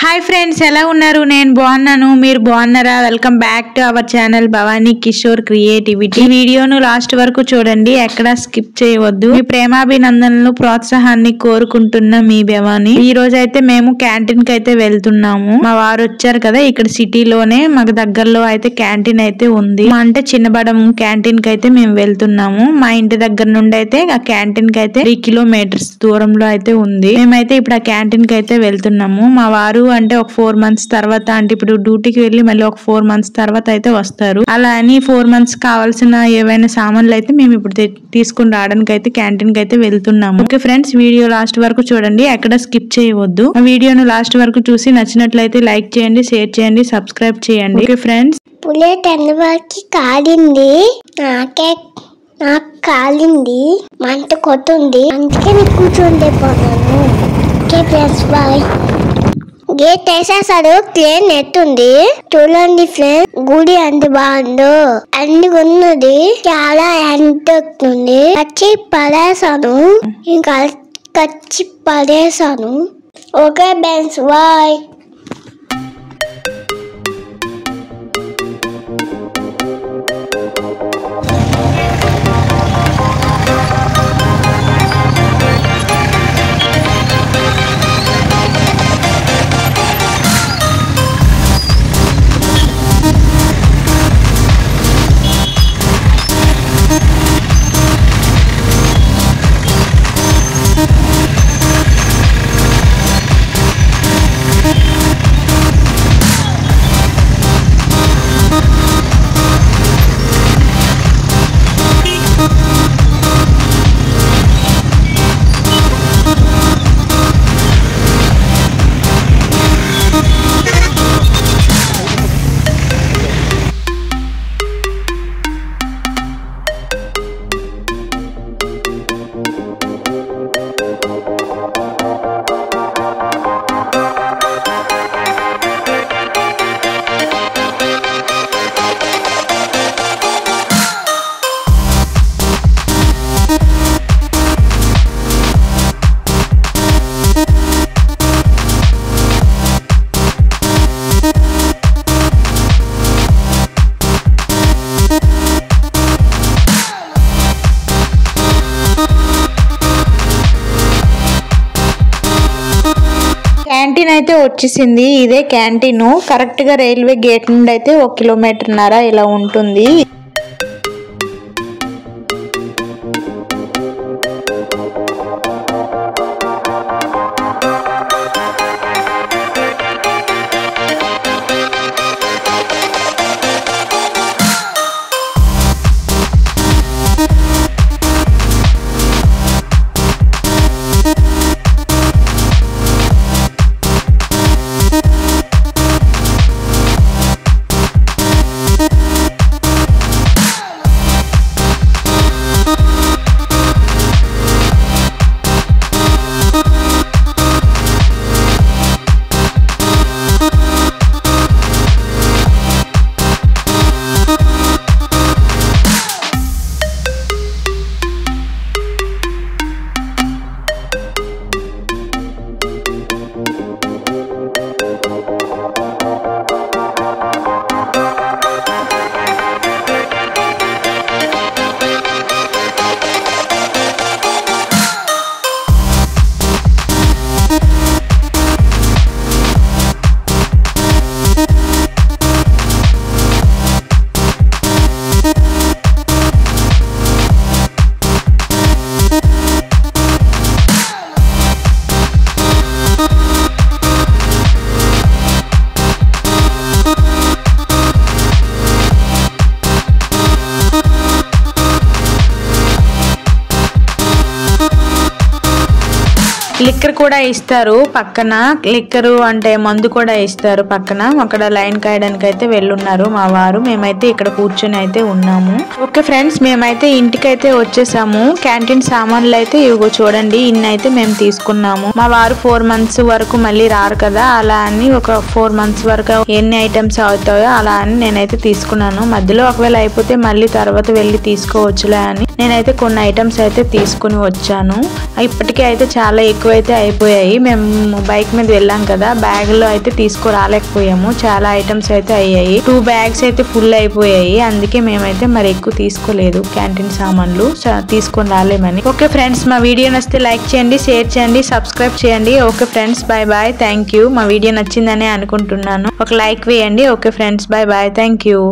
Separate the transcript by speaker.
Speaker 1: Hi friends, ఎలా ఉన్నారు? నేను బాగున్నాను, మీరు బాగున్నారా? Welcome back to our channel Bhavani Kishore creativity. ఈ వీడియోను లాస్ట్ వరకు చూడండి, ఎక్కడ స్కిప్ చేయవద్దు. మీ ప్రేమాభినందనలు ప్రోత్సాహాన్ని కోరుకుంటున్న మీ భవానీ. ఈ రోజు అయితే మేము క్యాంటీన్ కి అయితే వెళ్తున్నాము. మా వారు వచ్చారు కదా, ఇక్కడ సిటీలోనే మాకు దగ్గరలో అయితే క్యాంటీన్ అయితే ఉంది. అంటే చిన్నబడం క్యాంటీన్ కి అయితే మేము వెళ్తున్నాము. మా ఇంటి దగ్గర నుండి అయితే ఆ క్యాంటీన్ కి అయితే 3 కిలోమీటర్స్ దూరంలో అయితే ఉంది. మేమైతే ఇప్పుడు ఆ క్యాంటీన్ కి అయితే వెళ్తున్నాము. మా వారు అంటే ఒక 4 months తర్వాత, అంటే ఇప్పుడు డ్యూటీకి వెళ్ళి మళ్ళీ ఒక 4 months తర్వాత అయితే వస్తారు. అలా అని 4 months కావాల్సిన ఏవైనా సామాన్లు అయితే మేము ఇప్పుడు తీసుకుని రావడానికి అయితే క్యాంటీన్ కి అయితే వెళ్తున్నాము. ఓకే ఫ్రెండ్స్, వీడియో లాస్ట్ వరకు చూడండి, ఎక్కడ స్కిప్ చేయవద్దు. వీడియోను లాస్ట్ వరకు చూసి నచ్చినట్లయితే లైక్ చేయండి, షేర్ చేయండి, సబ్స్క్రైబ్ చేయండి. Okay friends.
Speaker 2: బుల్లెట్ అన్నవారికి కాలింది, నాకు కాలింది, మంట కొట్టుంది, అందుకే నేను కూర్చుండే పోన్నాను. Okay friends, bye. గేట్ వేసేసాడు, క్లీన్ ఎట్టుంది చూడండి ఫ్రెండ్స్. గుడి అంత బాగుందో, అన్ని ఉన్నది, చాలా ఎంటుంది. కచ్చి పడేసాను, ఇంకా కచ్చి పడేసాను. Okay friends, bye.
Speaker 1: క్యాంటీన్ అయితే వచ్చేసింది. ఇదే క్యాంటీన్. కరెక్ట్ గా రైల్వే గేట్ నుండి అయితే 1.5 కిలోమీటర్ ఇలా ఉంటుంది. లిక్కర్ కూడా ఇస్తారు పక్కన. లిక్కర్ అంటే మందు కూడా ఇస్తారు పక్కన. అక్కడ లైన్ కాయడానికి అయితే వెళ్ళున్నారు మా వారు. మేమైతే ఇక్కడ కూర్చొని అయితే ఉన్నాము. ఓకే ఫ్రెండ్స్, మేమైతే ఇంటికైతే వచ్చేసాము. క్యాంటీన్ సామాన్లు అయితే ఇవిగో చూడండి, ఇన్ని అయితే మేము తీసుకున్నాము. మా వారు 4 months వరకు మళ్ళీ రారు కదా, అలా అని ఒక 4 months వరకు ఎన్ని ఐటమ్స్ అవుతాయో అలా అని నేనైతే తీసుకున్నాను. మధ్యలో ఒకవేళ అయిపోతే మళ్ళీ తర్వాత వెళ్ళి తీసుకోవచ్చులే అని నేనైతే కొన్ని ఐటమ్స్ అయితే తీసుకుని వచ్చాను. ఇప్పటికే అయితే చాలా ఎక్కువ అయితే అయితే అయిపోయాయి. మేము బైక్ మీద వెళ్ళాం కదా, బ్యాగ్ లో అయితే తీసుకురాలేకపోయాము. చాలా ఐటమ్స్ అయితే అయ్యాయి. 2 బ్యాగ్స్ అయితే ఫుల్ అయిపోయాయి. అందుకే మేమైతే మరి ఎక్కువ తీసుకోలేదు క్యాంటీన్ సామాన్లు, తీసుకొని రాలేమని. ఓకే ఫ్రెండ్స్, మా వీడియో నచ్చితే లైక్ చేయండి, షేర్ చేయండి, సబ్స్క్రైబ్ చేయండి. Okay friends, bye bye, thank you. మా వీడియో నచ్చిందనే అనుకుంటున్నాను. ఒక లైక్ వేయండి. Okay friends, bye bye, thank you.